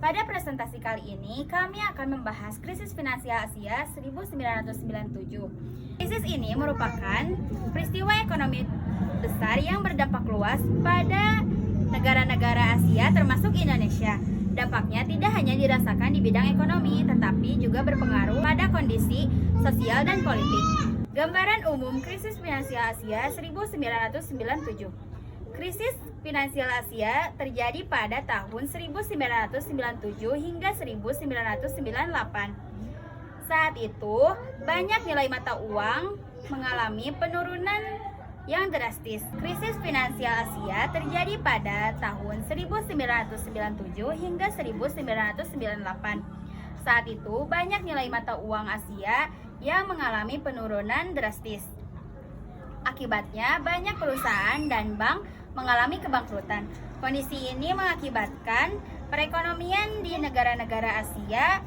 Pada presentasi kali ini, kami akan membahas krisis finansial Asia 1997. Krisis ini merupakan peristiwa ekonomi besar yang berdampak luas pada negara-negara Asia termasuk Indonesia. Dampaknya tidak hanya dirasakan di bidang ekonomi, tetapi juga berpengaruh pada kondisi sosial dan politik. Gambaran umum krisis finansial Asia 1997. Krisis finansial Asia terjadi pada tahun 1997 hingga 1998. Saat itu, banyak nilai mata uang mengalami penurunan yang drastis. Krisis finansial Asia terjadi pada tahun 1997 hingga 1998. Saat itu, banyak nilai mata uang Asia yang mengalami penurunan drastis. Akibatnya, banyak perusahaan dan bank mengalami kebangkrutan. Kondisi ini mengakibatkan perekonomian di negara-negara Asia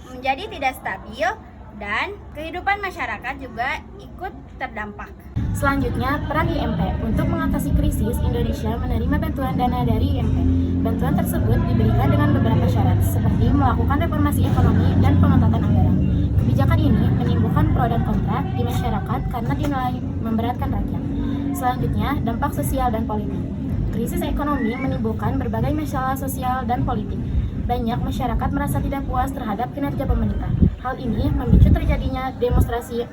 menjadi tidak stabil dan kehidupan masyarakat juga ikut terdampak. Selanjutnya, peran IMF. Untuk mengatasi krisis, Indonesia menerima bantuan dana dari IMF. Bantuan tersebut diberikan dengan beberapa syarat, seperti melakukan reformasi ekonomi dan pengetatan anggaran. Kebijakan ini menimbulkan pro dan kontra di masyarakat karena dinilai memberatkan rakyat. Selanjutnya, dampak sosial dan politik. Krisis ekonomi menimbulkan berbagai masalah sosial dan politik. Banyak masyarakat merasa tidak puas terhadap kinerja pemerintah. Hal ini memicu terjadinya demonstrasi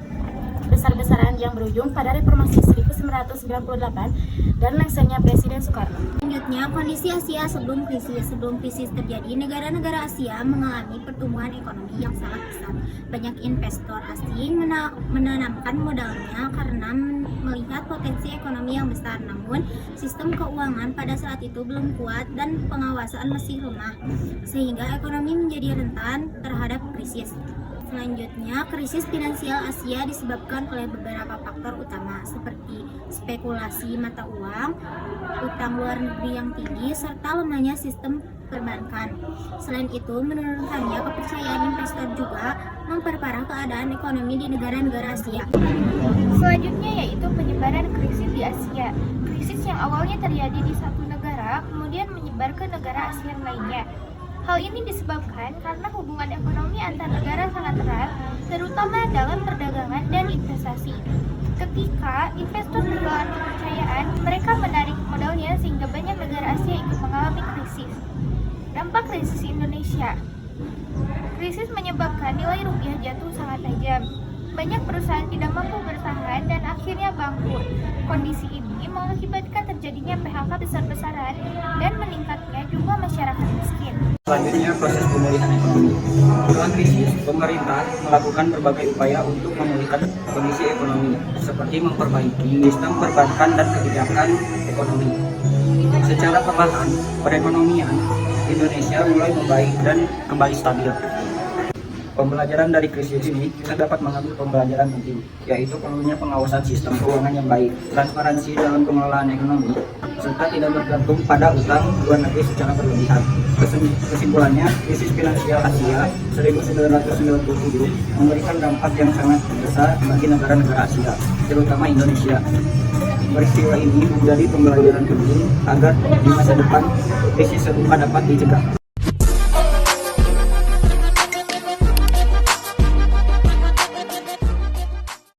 besar-besaran yang berujung pada reformasi 1998 dan lengsernya Presiden Soekarno. Selanjutnya, kondisi Asia sebelum krisis. Sebelum krisis terjadi, negara-negara Asia mengalami pertumbuhan ekonomi yang sangat besar. Banyak investor asing menanamkan modalnya karena melihat potensi ekonomi yang besar. Namun, sistem keuangan pada saat itu belum kuat dan pengawasan masih lemah, sehingga ekonomi menjadi rentan terhadap krisis. Selanjutnya, krisis finansial Asia disebabkan oleh beberapa faktor utama seperti spekulasi mata uang, utang luar negeri yang tinggi, serta lemahnya sistem perbankan. Selain itu, menurunkannya kepercayaan investor juga memperparah keadaan ekonomi di negara-negara Asia. Selanjutnya yaitu penyebaran krisis di Asia. Krisis yang awalnya terjadi di satu negara, kemudian menyebar ke negara ASEAN lainnya. Hal ini disebabkan karena hubungan ekonomi antar negara sangat erat, terutama dalam perdagangan dan investasi. Ketika investor kehilangan kepercayaan, mereka menarik modalnya sehingga banyak negara Asia ikut mengalami krisis. Dampak krisis Indonesia. Krisis menyebabkan nilai rupiah jatuh sangat tajam. Banyak perusahaan tidak mampu bertahan dan akhirnya bangkrut. Kondisi ini mengakibatkan terjadinya PHK besar-besaran dan meningkatnya jumlah masyarakat miskin. Selanjutnya, proses pemulihan ekonomi. Setelah krisis, pemerintah melakukan berbagai upaya untuk memulihkan kondisi ekonomi, seperti memperbaiki sistem perbankan dan kebijakan ekonomi. Secara perlahan, perekonomian Indonesia mulai membaik dan kembali stabil. Pembelajaran dari krisis ini, kita dapat mengambil pembelajaran penting, yaitu perlunya pengawasan sistem keuangan yang baik, transparansi dalam pengelolaan ekonomi, serta tidak bergantung pada utang luar negeri secara berlebihan. Kesimpulannya, krisis finansial Asia 1997 memberikan dampak yang sangat besar bagi negara-negara Asia, terutama Indonesia. Peristiwa ini menjadi pembelajaran penting agar di masa depan krisis serupa dapat dicegah.